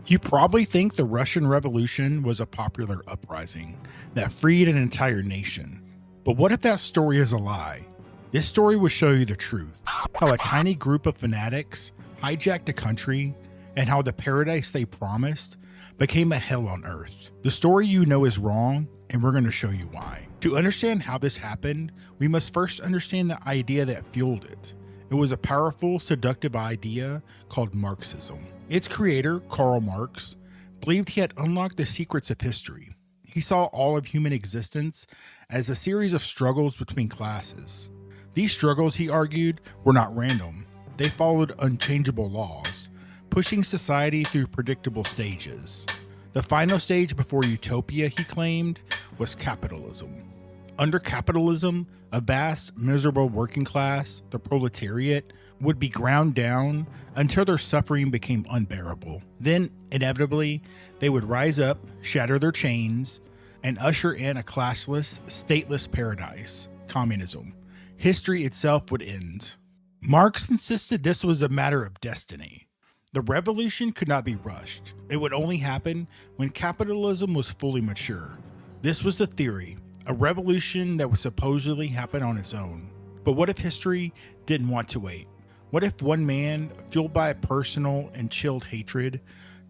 You probably think the Russian Revolution was a popular uprising that freed an entire nation. But what if that story is a lie? This story will show you the truth. How a tiny group of fanatics hijacked a country, and how the paradise they promised became a hell on earth. The story you know is wrong, and we're going to show you why. To understand how this happened, we must first understand the idea that fueled it. It was a powerful, seductive idea called Marxism. Its creator, Karl Marx, believed he had unlocked the secrets of history. He saw all of human existence as a series of struggles between classes. These struggles, he argued, were not random. They followed unchangeable laws, pushing society through predictable stages. The final stage before utopia, he claimed, was capitalism. Under capitalism, a vast, miserable working class, the proletariat, would be ground down until their suffering became unbearable. Then, inevitably, they would rise up, shatter their chains, and usher in a classless, stateless paradise, communism. History itself would end. Marx insisted this was a matter of destiny. The revolution could not be rushed. It would only happen when capitalism was fully mature. This was the theory, a revolution that would supposedly happen on its own. But what if history didn't want to wait? What if one man, fueled by a personal and chilled hatred,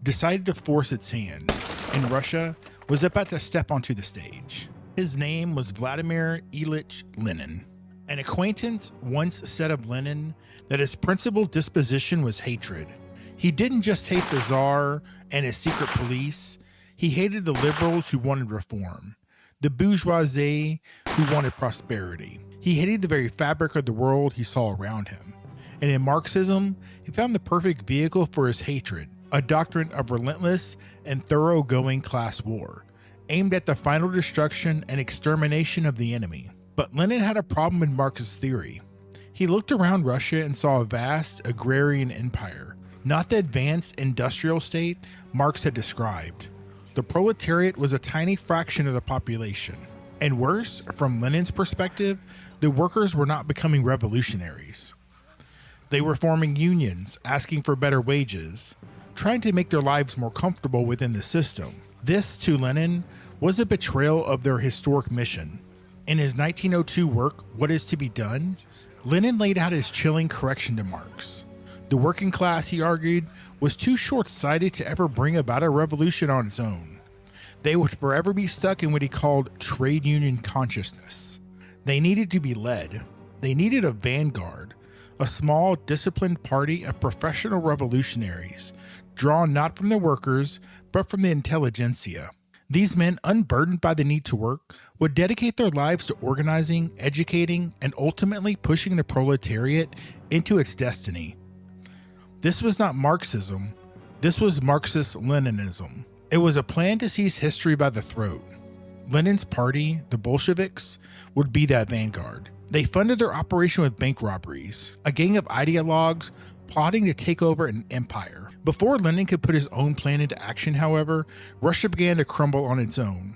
decided to force its hand, and Russia was about to step onto the stage? His name was Vladimir Ilyich Lenin. An acquaintance once said of Lenin that his principal disposition was hatred. He didn't just hate the Tsar and his secret police, he hated the liberals who wanted reform, the bourgeoisie who wanted prosperity. He hated the very fabric of the world he saw around him. And in Marxism, he found the perfect vehicle for his hatred, a doctrine of relentless and thoroughgoing class war, aimed at the final destruction and extermination of the enemy. But Lenin had a problem in Marx's theory. He looked around Russia and saw a vast agrarian empire, not the advanced industrial state Marx had described. The proletariat was a tiny fraction of the population. And worse, from Lenin's perspective, the workers were not becoming revolutionaries. They were forming unions, asking for better wages, trying to make their lives more comfortable within the system. This, to Lenin, was a betrayal of their historic mission. In his 1902 work, What Is to Be Done?, Lenin laid out his chilling correction to Marx. The working class, he argued, was too short-sighted to ever bring about a revolution on its own. They would forever be stuck in what he called trade union consciousness. They needed to be led. They needed a vanguard, a small, disciplined party of professional revolutionaries, drawn not from the workers, but from the intelligentsia. These men, unburdened by the need to work, would dedicate their lives to organizing, educating, and ultimately pushing the proletariat into its destiny. This was not Marxism. This was Marxist-Leninism. It was a plan to seize history by the throat. Lenin's party, the Bolsheviks, would be that vanguard. They funded their operation with bank robberies, a gang of ideologues plotting to take over an empire. Before Lenin could put his own plan into action, however, Russia began to crumble on its own.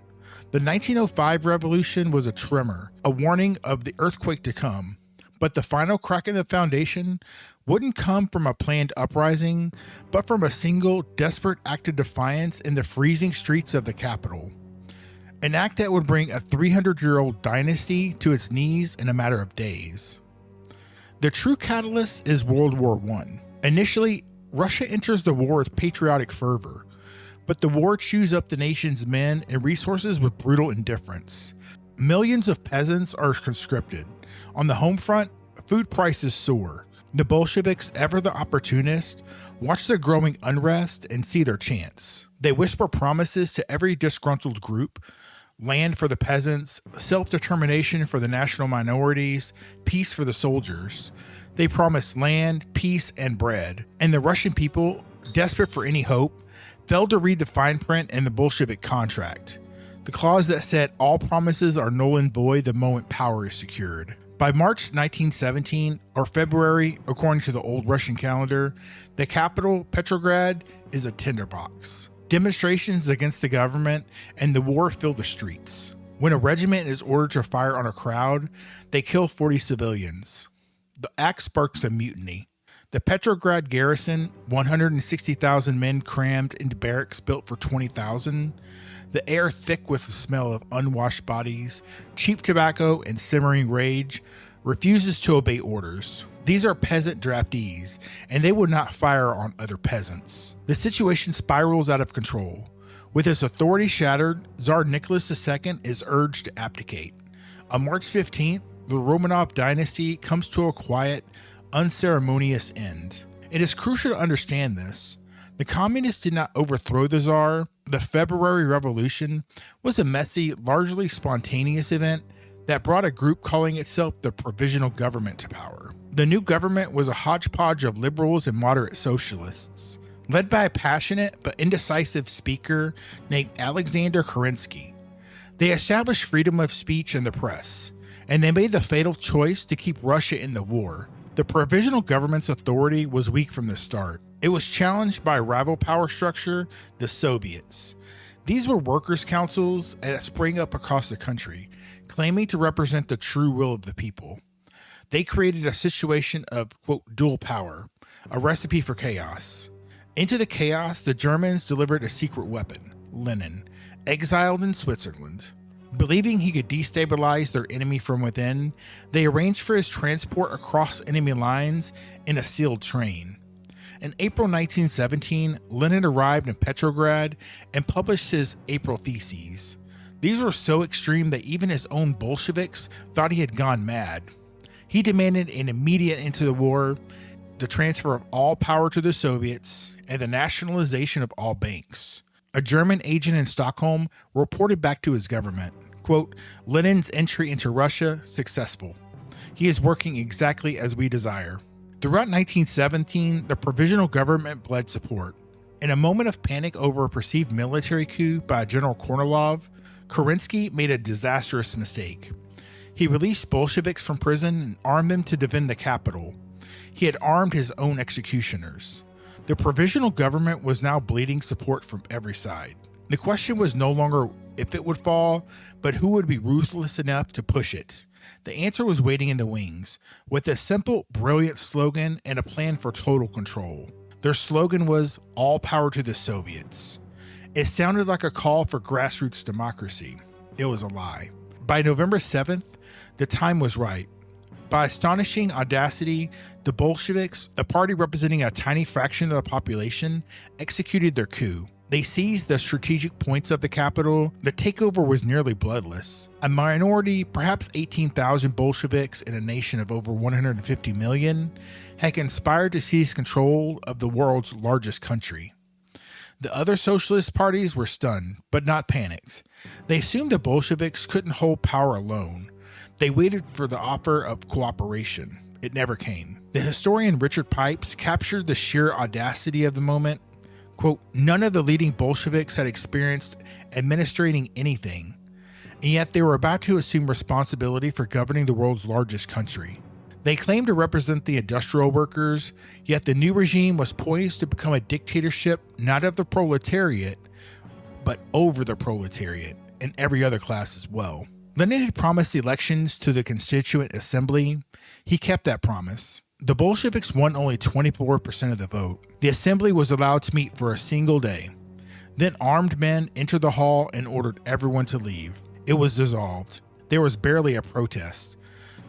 The 1905 revolution was a tremor, a warning of the earthquake to come. But the final crack in the foundation wouldn't come from a planned uprising, but from a single, desperate act of defiance in the freezing streets of the capital. An act that would bring a 300-year-old dynasty to its knees in a matter of days. The true catalyst is World War I. Initially, Russia enters the war with patriotic fervor, but the war chews up the nation's men and resources with brutal indifference. Millions of peasants are conscripted. On the home front, food prices soar. The Bolsheviks, ever the opportunist, watch the growing unrest and see their chance. They whisper promises to every disgruntled group: land for the peasants, self-determination for the national minorities, peace for the soldiers. They promised land, peace, and bread. And the Russian people, desperate for any hope, failed to read the fine print in the Bolshevik contract, the clause that said all promises are null and void the moment power is secured. By March 1917, or February according to the old Russian calendar, the capital, Petrograd, is a tinderbox. Demonstrations against the government and the war fill the streets. When a regiment is ordered to fire on a crowd, they kill 40 civilians. The act sparks a mutiny. The Petrograd garrison, 160,000 men crammed into barracks built for 20,000, the air thick with the smell of unwashed bodies, cheap tobacco, and simmering rage, refuses to obey orders. These are peasant draftees, and they would not fire on other peasants. The situation spirals out of control. With his authority shattered, Tsar Nicholas II is urged to abdicate. On March 15th, the Romanov dynasty comes to a quiet, unceremonious end. It is crucial to understand this. The communists did not overthrow the Tsar. The February Revolution was a messy, largely spontaneous event that brought a group calling itself the Provisional Government to power. The new government was a hodgepodge of liberals and moderate socialists, led by a passionate but indecisive speaker named Alexander Kerensky. They established freedom of speech and the press, and they made the fatal choice to keep Russia in the war. The Provisional Government's authority was weak from the start. It was challenged by a rival power structure, the Soviets. These were workers' councils that sprang up across the country, claiming to represent the true will of the people. They created a situation of, quote, dual power, a recipe for chaos. Into the chaos, the Germans delivered a secret weapon, Lenin, exiled in Switzerland. Believing he could destabilize their enemy from within, they arranged for his transport across enemy lines in a sealed train. In April 1917, Lenin arrived in Petrograd and published his April Theses. These were so extreme that even his own Bolsheviks thought he had gone mad. He demanded an immediate end to the war, the transfer of all power to the Soviets, and the nationalization of all banks. A German agent in Stockholm reported back to his government, quote, Lenin's entry into Russia successful. He is working exactly as we desire. Throughout 1917, the Provisional Government bled support. In a moment of panic over a perceived military coup by General Kornilov, Kerensky made a disastrous mistake. He released Bolsheviks from prison and armed them to defend the capital. He had armed his own executioners. The Provisional Government was now bleeding support from every side. The question was no longer if it would fall, but who would be ruthless enough to push it. The answer was waiting in the wings, with a simple, brilliant slogan and a plan for total control. Their slogan was, all power to the Soviets. It sounded like a call for grassroots democracy. It was a lie. By November 7th, the time was right. By astonishing audacity, the Bolsheviks, a party representing a tiny fraction of the population, executed their coup. They seized the strategic points of the capital. The takeover was nearly bloodless. A minority, perhaps 18,000 Bolsheviks in a nation of over 150 million, had conspired to seize control of the world's largest country. The other socialist parties were stunned, but not panicked. They assumed the Bolsheviks couldn't hold power alone. They waited for the offer of cooperation. It never came. The historian Richard Pipes captured the sheer audacity of the moment. Quote, none of the leading Bolsheviks had experienced administrating anything, and yet they were about to assume responsibility for governing the world's largest country. They claimed to represent the industrial workers, yet the new regime was poised to become a dictatorship not of the proletariat, but over the proletariat and every other class as well. Lenin had promised elections to the Constituent Assembly. He kept that promise. The Bolsheviks won only 24% of the vote. The assembly was allowed to meet for a single day. Then armed men entered the hall and ordered everyone to leave. It was dissolved. There was barely a protest.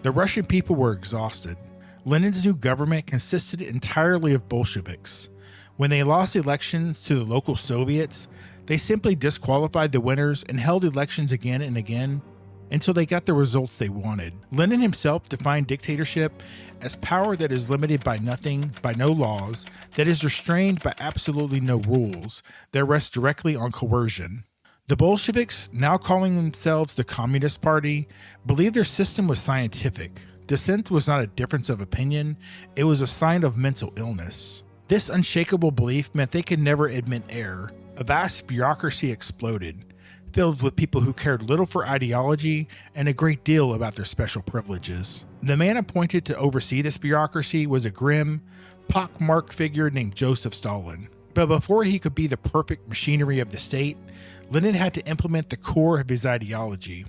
The Russian people were exhausted. Lenin's new government consisted entirely of Bolsheviks. When they lost elections to the local Soviets, they simply disqualified the winners and held elections again and again until they got the results they wanted. Lenin himself defined dictatorship as power that is limited by nothing, by no laws, that is restrained by absolutely no rules, that rests directly on coercion. The Bolsheviks, now calling themselves the Communist Party, believed their system was scientific. Dissent was not a difference of opinion, it was a sign of mental illness. This unshakable belief meant they could never admit error. A vast bureaucracy exploded, filled with people who cared little for ideology and a great deal about their special privileges. The man appointed to oversee this bureaucracy was a grim, pockmarked figure named Joseph Stalin. But before he could be the perfect machinery of the state, Lenin had to implement the core of his ideology,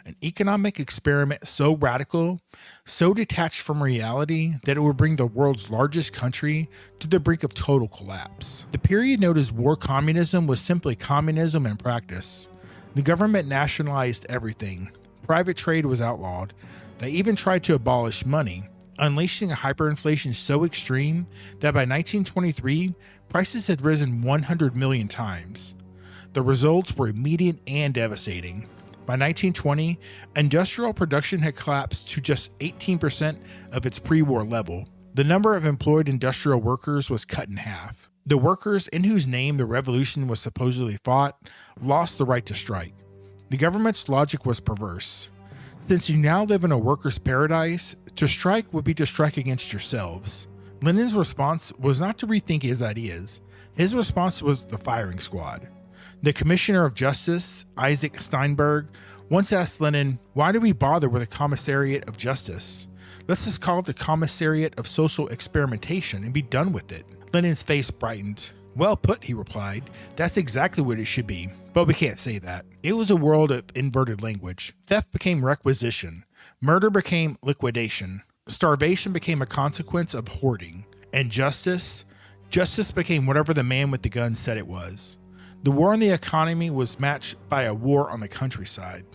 an economic experiment so radical, so detached from reality that it would bring the world's largest country to the brink of total collapse. The period known as war communism was simply communism in practice. The government nationalized everything. Private trade was outlawed. They even tried to abolish money, unleashing a hyperinflation so extreme that by 1923, prices had risen 100 million times. The results were immediate and devastating. By 1920, industrial production had collapsed to just 18% of its pre-war level. The number of employed industrial workers was cut in half. The workers in whose name the revolution was supposedly fought lost the right to strike. The government's logic was perverse. Since you now live in a workers' paradise, to strike would be to strike against yourselves. Lenin's response was not to rethink his ideas. His response was the firing squad. The Commissioner of Justice, Isaac Steinberg, once asked Lenin, "Why do we bother with a commissariat of justice? Let's just call it the commissariat of social experimentation and be done with it." Lenin's face brightened. "Well put," he replied. "That's exactly what it should be, but we can't say that." It was a world of inverted language. Theft became requisition. Murder became liquidation. Starvation became a consequence of hoarding. And justice became whatever the man with the gun said it was. The war on the economy was matched by a war on the countryside.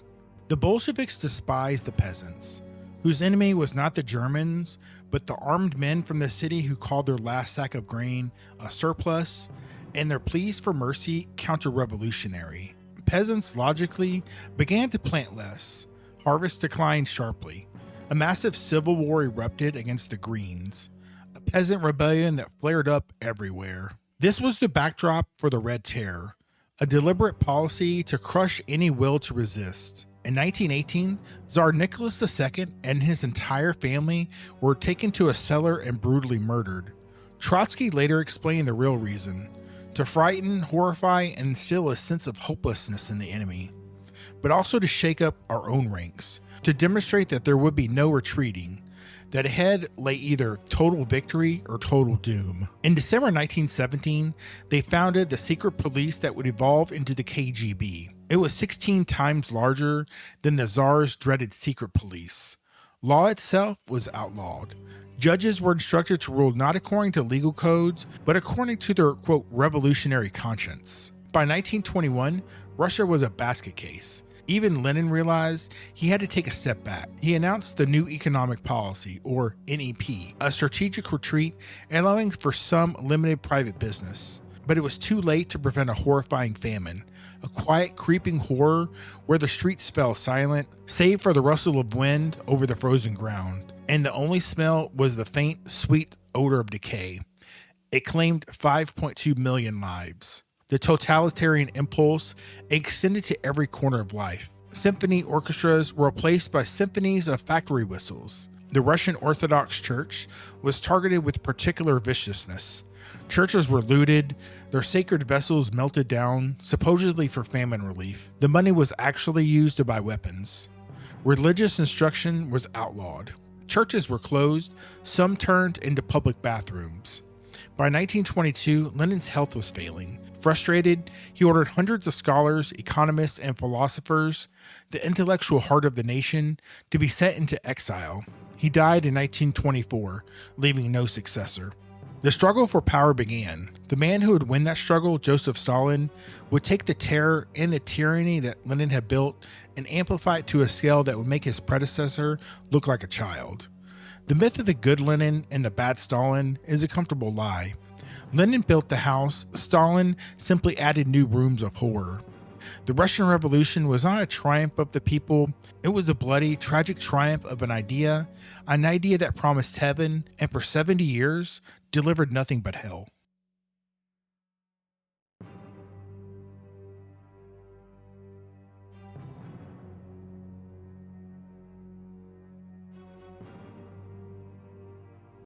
The Bolsheviks despised the peasants, whose enemy was not the Germans, but the armed men from the city who called their last sack of grain a surplus, and their pleas for mercy counter-revolutionary. Peasants logically began to plant less. Harvests declined sharply. A massive civil war erupted against the Greens, a peasant rebellion that flared up everywhere. This was the backdrop for the Red Terror, a deliberate policy to crush any will to resist. In 1918, Tsar Nicholas II and his entire family were taken to a cellar and brutally murdered. Trotsky later explained the real reason: to frighten, horrify, and instill a sense of hopelessness in the enemy, but also to shake up our own ranks, to demonstrate that there would be no retreating, that ahead lay either total victory or total doom. In December 1917, they founded the secret police that would evolve into the KGB. It was 16 times larger than the Tsar's dreaded secret police. Law itself was outlawed. Judges were instructed to rule not according to legal codes, but according to their, quote, revolutionary conscience. By 1921, Russia was a basket case. Even Lenin realized he had to take a step back. He announced the New Economic Policy, or NEP, a strategic retreat allowing for some limited private business. But it was too late to prevent a horrifying famine, a quiet, creeping horror where the streets fell silent, save for the rustle of wind over the frozen ground. And the only smell was the faint, sweet odor of decay. It claimed 5.2 million lives. The totalitarian impulse extended to every corner of life. Symphony orchestras were replaced by symphonies of factory whistles. The Russian Orthodox Church was targeted with particular viciousness. Churches were looted, their sacred vessels melted down, supposedly for famine relief. The money was actually used to buy weapons. Religious instruction was outlawed. Churches were closed, some turned into public bathrooms. By 1922, Lenin's health was failing. Frustrated, he ordered hundreds of scholars, economists, and philosophers, the intellectual heart of the nation, to be sent into exile. He died in 1924, leaving no successor. The struggle for power began. The man who would win that struggle, Joseph Stalin, would take the terror and the tyranny that Lenin had built and amplify it to a scale that would make his predecessor look like a child. The myth of the good Lenin and the bad Stalin is a comfortable lie. Lenin built the house, Stalin simply added new rooms of horror. The Russian Revolution was not a triumph of the people, it was a bloody, tragic triumph of an idea that promised heaven and for 70 years delivered nothing but hell.